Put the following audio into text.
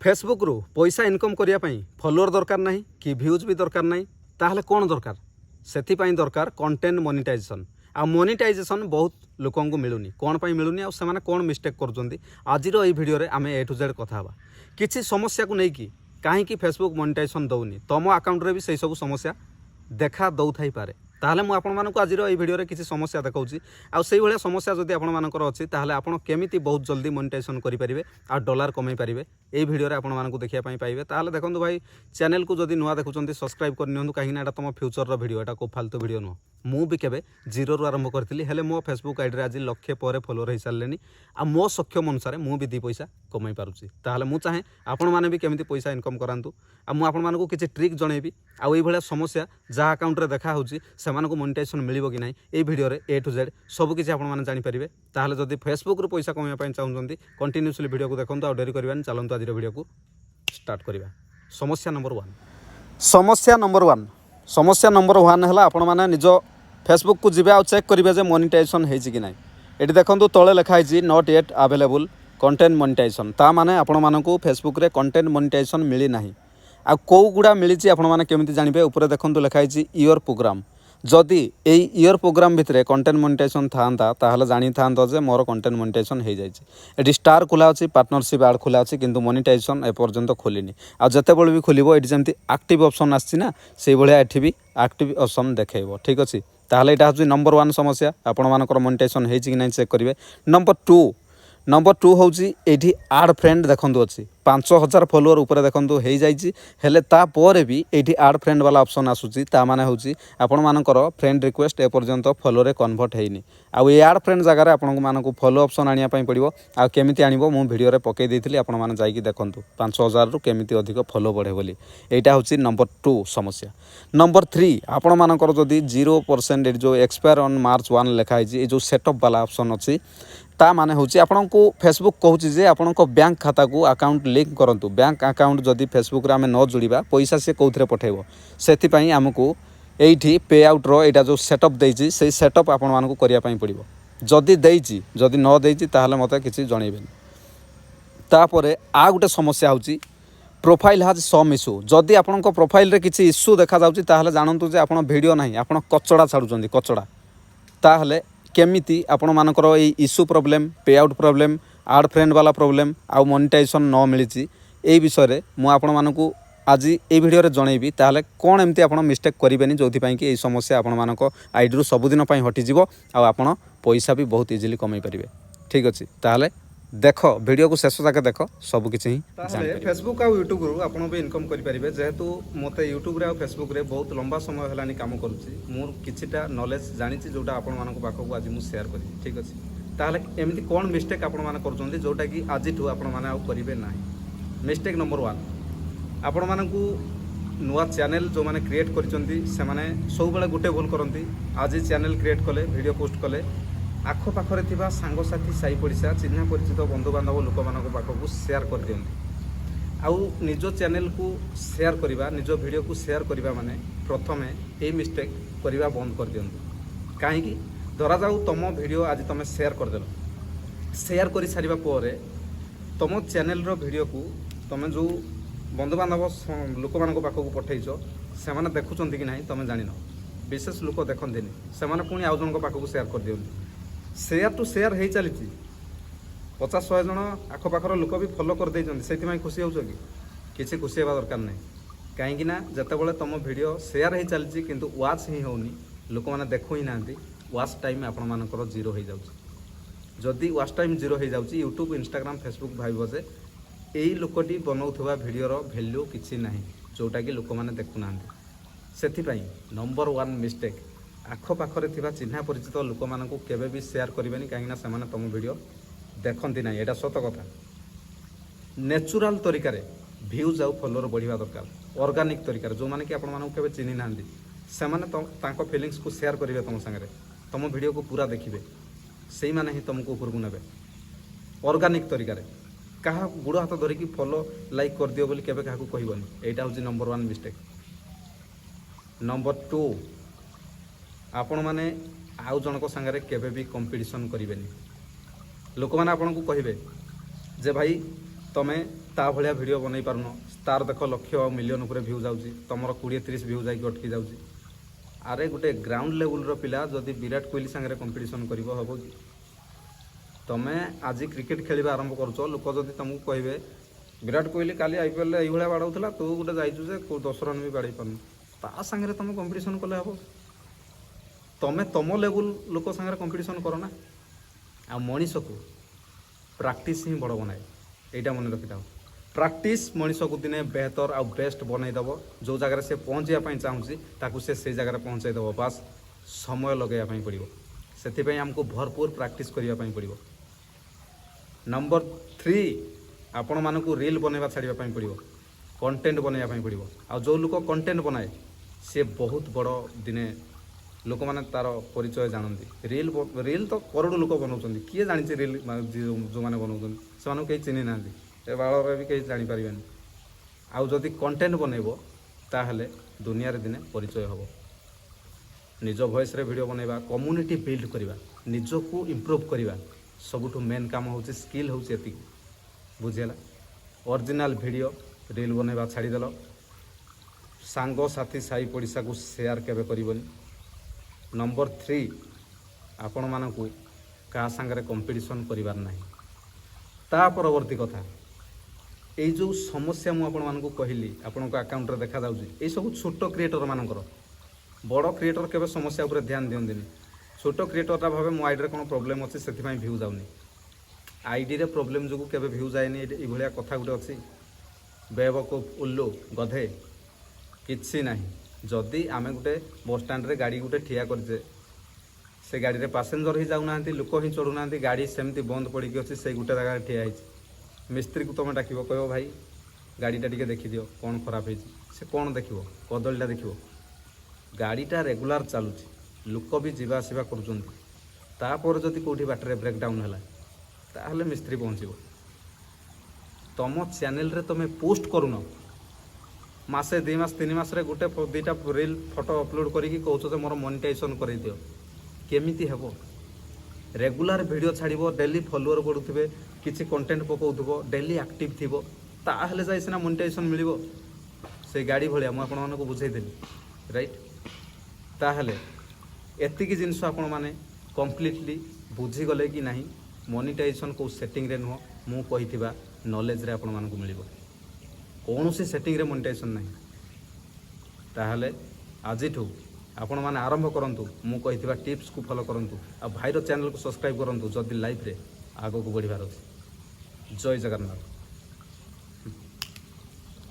Facebook रु पैसा income करने फॉलोअर दरकार ना कि व्यूज भी दरकार ना ताहले कौन दरकार से दरकार कंटेंट मोनेटाइजेशन आ मोनेटाइजेशन बहुत लोक मिलूनी कौन पर मिलूनी आ से कौन मिस्टेक कर आज भिडियो आम ए टू जेड कथा किसी समस्या को लेकिन कहीं फेसबुक मोनेटाइजेशन दौनी तुम अकाउंट रे भी से सब समस्या देखा दौ थाई पारे ताहले मु आपण मानक आज भिडियो रे किसी समस्या देखाऊँगी आउ भाया समस्या जदि आपण मानकर अच्छी ताहले आपण केमिति बहुत जल्दी मोनेटाइजेशन करेंगे आ डॉलर कमाई पारे ये भिडियो रे आपण मानक देखिया पाइबे ताहले देखंतु भाई चैनल को जदि नुआ देखुचंती सब्सक्राइब कर नियंतु कहीं ना तुम फ्यूचर रो भिडियो एटा को फालतू भिडियो नुह मु भी केबे जीरो रु आरंभ करथिली हेले मो फेसबुक आईडी रे आज लक्षे पर फॉलोअर हो सारे आ मो सक्षम अनुसार मु भी 2 पैसा कमाई पारुची ताहले मु चाहे आपण माने भी केमिति पैसा इनकम करांतु आ मु आपण मानक किछि ट्रिक जणेबी आ ओइ भलिया समस्या जा अकाउंट रे देखा होची सेमान को मोनेटाइजेशन मिलिबो कि नाही ए भिडियो रे ए टू जेड सब किछि आपण माने जानि परिबे ताहले जदि फेसबुक रो पैसा कमाइया पय चाहुचंती कंटिन्यूअसली भिडियो को देखंतु आ डेरी करबानी चलंतु आज भिडियो को स्टार्ट करिबा समस्या नंबर 1 हला आपण माने निज फेसबुक को जीवे आउ चेक करेंगे जे मोनेटाइजेशन है कि नहीं ये देखो तले लिखाई not yet available content monetization ता माने आपण मानकु फेसबुक रे कंटेंट मोनेटाइजेशन मिली नहीं आ कौ गुड़ा मिली आपण माने केमिति जानिबे ऊपर देखो लिखाई ईयर प्रोग्राम जदि ए ईयर प्रोग्राम भितर कंटेंट मोनेटाइजेशन था ताहले जानी था जे मोर कंटेंट मोनेटाइजेशन हो जाए स्टार खुला अच्छी पार्टनरशिप आड खुला अच्छी किंतु मोनेटाइजेशन एपर्यंत खोलिनी आ जते बळे भी खोलिबो एटी जेमति एक्टिव ऑप्शन आछि ना सेही भलिया एठी भी एक्टिव ऑप्शन देखेइबो ठीक अछि ताहले एटा हूँ नंबर 1 समस्या आपण मानकर मोनेटाइजेशन है कि नहीं चेक करेंगे नंबर 2 हूँ ये आड फ्रेंड देखु अच्छी 5000 फॉलोअर ऊपर देखु हो जापर भी ये आड फ्रेंड वाला ऑप्शन आसूसी माने हूँ आपण मानकर फ्रेंड रिक्वेस्ट एपर्यंत फॉलो रे कन्वर्ट होनी आउ ये आड फ्रेंड जगह आपण मानक फॉलो ऑप्शन आनिया पड़ो आ केमिति आनिबो मु वीडियो रे पकई देइथिली आपण माने जाईकी देखंतु 5000 रु केमिति अधिक फॉलो बढ़े बोली एटा हूँ नंबर 2 समस्या नंबर 3 आपण मानकर जदि 0% जो एक्सपायर ऑन मार्च 1 लिखाई ये जो सेटअप वाला ऑप्शन अच्छी ता माने हूँ आपन को फेसबुक कहूँ जे आपण को बैंक खाता को अकाउंट लिंक करंतु बैंक अकाउंट जदि फेसबुक रे आमे न जुड़िबा पैसा से कौथरे पठेबो सेति आमको एठी पे आउट रो एटा जो सेटअप देइछि से सेटअप आपण मानकु करिया पई पड़िबो जदि देइछि जदि न देइछि ताहले मते किछि जणैबेनी तापरे आ गुटे समस्या होछि प्रोफाइल हाज सम इश्यू जदि आपण को प्रोफाइल रे किछि इश्यू देखा जाउछि ताहले जानंतु जे आपण वीडियो नाही आपण कचड़ा छाडुचंदी कचड़ा ताहले केमिति आपण मानकर ए इश्यू प्रॉब्लम पे आउट प्रॉब्लम आड फ्रेंड वाला प्रॉब्लम आउ मोनेटाइजेशन न मिली ए विषय मु आपण मानकु आज ये भिडियो रे जनइबी ताहले कौन एमती आपण मिस्टेक करेंगे जो कि ये समस्या आपण मानक आईडी रु सबुदिन पई हटिजिवो आ आपण पैसा भी बहुत इजिली कमाई पारिबे ठीक अछि ताहले देख वीडियो को शेष जाके देख सब किछि ही फेसबुक आ यूट्यूब रु आपण भी इनकम करि पारिबे जेहेतु मते यूट्यूब रे आ फेसबुक रे बहुत लंबा समय हेलानी काम करूची मोर किछिटा नॉलेज जानिछि जोटा आपण मानक पाखो आज मु शेयर करी ठीक अछि ताहले एमिति कोन मिस्टेक आपण मान करछोंदी जोटा कि आज ठु आपण माने आ करिवे नाही मिस्टेक नंबर 1 आपण मानकु नुआ चैनल जो माने क्रिएट करिसंती से माने सब बेले गुटे भूल करंती आज चैनल क्रिएट कले वीडियो पोस्ट कले आख पाखरे थिबा सांगसाथी साई पड़िसा चिन्हा परिचित बंधु बांधव लोक मानक पाखकु शेयर कर दियंती आउ निज चैनल को शेयर करिबा निज वीडियो को शेयर करिबा माने प्रथमे ए मिस्टेक करिबा बंद कर दियंती काहे कि धरा जाऊ तुम वीडियो आज तुम शेयर कर देलो शेयर करि सारिबा परे तुम चैनल रो वीडियो को तुम जो बंधु बांधव लोक मानक पाखकु पठैछ से माने देखुचंती कि नाही तुम जानिनो विशेष लोक देखंतिनी से माने पुनी आउ जनक पाखकु शेयर कर दियंती शेयर टू शेयर हो चली 50-100 जन आखपाखर लोक भी फॉलो कर देती खुशी हो कि खुशी होगा दरकार नहीं कहीं जिते तुम वीडियो शेयर हो चलती किंतु वाच ही होनी लोक मैंने देखु ही ना वाच टाइम आपण मानकर जीरो हो जाऊँगी जदि वाच टाइम जीरो हो जाऊँगी यूट्यूब इंस्टाग्राम फेसबुक भाव जे यही लोकटी बनाऊा भिडर भैल्यू किसी ना जोटा कि लोक मैंने देखुना से नंबर 1 मिस्टेक आखपाखरे थिबा चिन्हा परिचित लोक मानकु केबे भी शेयर करिवेनी काहेकि से माने तुम वीडियो देखंती ना एटा सत कथा नेचुरल तरीका रे व्यूज आउ फॉलोअर बढ़िया दरकार ऑर्गेनिक तरीका रे जो माने कि आपण मानकु केबे चिन्ही नांदी से माने तांको फीलिंग्स को शेयर करिवे तुम संगे तुम वीडियो को पूरा देखिबे सेही माने ही तुमको ऊपर को नेबे ऑर्गेनिक तरीका रे कहा गुड़ हाथ धरिकी फॉलो लाइक कर दियो बोली केबे काहाकू कहबनी एटा होची नंबर 1 मिस्टेक नंबर 2 आपण माने आउ जनक संगे केबे भी कंपटीशन करेंगे लोक मैंने आपन को कहे जे भाई तमें ତା ଭଳିଆ ଭିଡ଼ିଓ ବନେଇ ପାରୁନ, ତାର ଦେଖ ଲକ୍ଷ ମିଲିୟନ ଉପରେ ଭ୍ୟୁ ଯାଉଛି, ତୁମର 20-30 ଭ୍ୟୁ ଯାଇକି ଅଟକି ଯାଉଛି। ଆରେ ଗୋଟେ ଗ୍ରାଉଣ୍ଡ ଲେବୁଲର ପିଲା ଯଦି ବିରାଟ କୋହଲି ସାଙ୍ଗରେ କମ୍ପିଟିସନ୍ କରିବ ହେବ କି? ତମେ ଆଜି କ୍ରିକେଟ୍ ଖେଳିବା ଆରମ୍ଭ କରୁଛ, ଲୋକ ଯଦି ତୁମକୁ କହିବେ ବିରାଟ କୋହଲି କାଲି IPLରେ ଏଇଭଳିଆ ବାଡ଼ଉଥିଲା, ତୁ ଗୋଟେ ଯାଇଛୁ ଯେ 10 ରନ୍ ବି ବାଡ଼େଇ ପାରୁନୁ, ତା ସାଙ୍ଗରେ ତୁମେ କମ୍ପିଟିସନ୍ କଲେ ହେବ? ତମେ ତମ ଲେବୁଲ ଲୋକ ସାଙ୍ଗରେ କମ୍ପିଟିସନ୍ କର ନା। ଆଉ ମଣିଷକୁ ପ୍ରାକ୍ଟିସ୍ ହିଁ ବଡ଼ ବନାଏ, ଏଇଟା ମନେ ରଖିଥାଅ। ପ୍ରାକ୍ଟିସ୍ ମଣିଷକୁ ଦିନେ ବେହତର ଆଉ ବେଷ୍ଟ ବନେଇଦେବ। ଯେଉଁ ଜାଗାରେ ସେ ପହଞ୍ଚିବା ପାଇଁ ଚାହୁଁଛି ତାକୁ ସେ ସେଇ ଜାଗାରେ ପହଞ୍ଚାଇ ଦେବ। ବାସ୍ ସମୟ ଲଗାଇବା ପାଇଁ ପଡ଼ିବ। ସେଥିପାଇଁ ଆମକୁ ଭରପୁର ପ୍ରାକ୍ଟିସ୍ କରିବା ପାଇଁ ପଡ଼ିବ। ନମ୍ବର 3, ଆପଣମାନଙ୍କୁ ରିଲ୍ ବନେଇବା ଛାଡ଼ିବା ପାଇଁ ପଡ଼ିବ, କଣ୍ଟେଣ୍ଟ ବନେଇବା ପାଇଁ ପଡ଼ିବ। ଆଉ ଯେଉଁ ଲୋକ କଣ୍ଟେଣ୍ଟ ବନାଏ ସେ ବହୁତ ବଡ଼ ଦିନେ ଲୋକମାନେ ତା'ର ପରିଚୟ ଜାଣନ୍ତି। ରିଲ୍ ତ କରୋଡ଼ ଲୋକ ବନାଉଛନ୍ତି, କିଏ ଜାଣିଛି ରିଲ୍ ଯେଉଁମାନେ ବନାଉଛନ୍ତି ସେମାନଙ୍କୁ କେହି ଚିହ୍ନି ନାହାନ୍ତି, ଏ ବାଳରେ ବି କେହି ଜାଣିପାରିବେନି। ଆଉ ଯଦି କଣ୍ଟେଣ୍ଟ ବନେଇବ ତାହେଲେ ଦୁନିଆରେ ଦିନେ ପରିଚୟ ହେବ। ନିଜ ଭଏସ୍ରେ ଭିଡ଼ିଓ ବନେଇବା, କମ୍ୟୁନିଟି ବିଲ୍ଡ କରିବା, ନିଜକୁ ଇମ୍ପ୍ରୁଭ୍ କରିବା, ସବୁଠୁ ମେନ୍ କାମ ହେଉଛି ସ୍କିଲ୍ ହେଉଛି ଏତିକି। ବୁଝିହେଲା? ଅରିଜିନାଲ୍ ଭିଡ଼ିଓ ରିଲ୍ ବନେଇବା ଛାଡ଼ିଦେଲ, ସାଙ୍ଗସାଥି ସାହି ପଡ଼ିଶାକୁ ସେୟାର କେବେ କରିବନି। ନମ୍ବର 3, ଆପଣମାନଙ୍କୁ କାହା ସାଙ୍ଗରେ କମ୍ପିଟିସନ୍ କରିବାର ନାହିଁ। ତା ପରବର୍ତ୍ତୀ କଥା, ଏଇ ଯେଉଁ ସମସ୍ୟା ମୁଁ ଆପଣମାନଙ୍କୁ କହିଲି ଆପଣଙ୍କ ଆକାଉଣ୍ଟରେ ଦେଖାଯାଉଛି, ଏଇସବୁ ଛୋଟ କ୍ରିଏଟରମାନଙ୍କର। ବଡ଼ କ୍ରିଏଟର କେବେ ସମସ୍ୟା ଉପରେ ଧ୍ୟାନ ଦିଅନ୍ତିନି। ଛୋଟ କ୍ରିଏଟରଟା ଭାବେ ମୋ ଆଇଡ଼ିରେ କ'ଣ ପ୍ରୋବ୍ଲେମ୍ ଅଛି ସେଥିପାଇଁ ଭ୍ୟୁ ଯାଉନି। ଆଇଡ଼ିରେ ପ୍ରୋବ୍ଲେମ୍ ଯୋଗୁଁ କେବେ ଭ୍ୟୁ ଯାଏନି, ଏଇଭଳିଆ କଥା ଗୋଟେ ଅଛି। ବେବକୁଫ, ଉଲ୍ଲୁ, ଗଧେ, କିଛି ନାହିଁ। ଯଦି ଆମେ ଗୋଟେ ବସଷ୍ଟାଣ୍ଡରେ ଗାଡ଼ି ଗୋଟେ ଠିଆ କରିଛେ, ସେ ଗାଡ଼ିରେ ପାସେଞ୍ଜର ହିଁ ଯାଉନାହାନ୍ତି, ଲୋକ ହିଁ ଚଢ଼ୁନାହାନ୍ତି, ଗାଡ଼ି ସେମିତି ବନ୍ଦ ପଡ଼ିକି ଅଛି, ସେଇ ଗୋଟେ ଜାଗାରେ ଠିଆ ହେଇଛି। ମିସ୍ତ୍ରୀକୁ ତୁମେ ଡାକିବ, କହିବ ଭାଇ ଗାଡ଼ିଟା ଟିକେ ଦେଖିଦିଅ କ'ଣ ଖରାପ ହେଇଛି, ସେ କ'ଣ ଦେଖିବ? କଦଳୀଟା ଦେଖିବ। ଗାଡ଼ିଟା ରେଗୁଲାର ଚାଲୁଛି, ଲୋକ ବି ଯିବା ଆସିବା କରୁଛନ୍ତି, ତାପରେ ଯଦି କେଉଁଠି ବାଟରେ ବ୍ରେକ୍ଡାଉନ୍ ହେଲା ତାହେଲେ ମିସ୍ତ୍ରୀ ପହଞ୍ଚିବ। ତୁମ ଚ୍ୟାନେଲରେ ତୁମେ ପୋଷ୍ଟ କରୁନ, ମାସେ 2 ମାସ 3 ମାସରେ 1-2ଟା ରିଲ୍ ଫଟୋ ଅପଲୋଡ଼ କରିକି କହୁଛ ଯେ ମୋର ମନିଟାଇଜେସନ୍ କରେଇଦିଅ, କେମିତି ହେବ? ରେଗୁଲାର ଭିଡ଼ିଓ ଛାଡ଼ିବ, ଡେଲି ଫଲୋଅର୍ ବଢ଼ୁଥିବେ, କିଛି କଣ୍ଟେଣ୍ଟ ପକାଉଥିବ, ଡେଲି ଆକ୍ଟିଭ୍ ଥିବ, ତାହେଲେ ଯାଇ ସିନା ମନିଟାଇଜେସନ୍ ମିଳିବ। ସେଇ ଗାଡ଼ି ଭଳିଆ ମୁଁ ଆପଣମାନଙ୍କୁ ବୁଝେଇଦେଲି, ରାଇଟ୍? ତାହେଲେ ଏତିକି ଜିନିଷ ଆପଣମାନେ କମ୍ପ୍ଲିଟଲି ବୁଝିଗଲେ କି ନାହିଁ? ମନିଟାଇଜେସନ୍ କେଉଁ ସେଟିଂରେ ନୁହଁ, ମୁଁ କହିଥିବା ନଲେଜରେ ଆପଣମାନଙ୍କୁ ମିଳିବ। କୌଣସି ସେଟିଂରେ ମନିଟାଇଜେସନ୍ ନାହିଁ। ତାହେଲେ ଆଜିଠୁ ଆପଣମାନେ ଆରମ୍ଭ କରନ୍ତୁ, ମୁଁ କହିଥିବା ଟିପ୍ସକୁ ଫଲୋ କରନ୍ତୁ, ଆଉ ଭାଇର ଚ୍ୟାନେଲକୁ ସବସ୍କ୍ରାଇବ୍ କରନ୍ତୁ ଯଦି ଲାଇଫରେ ଆଗକୁ ବଢ଼ିବାର ଅଛି। ଜୟ ଜଗନ୍ନାଥ।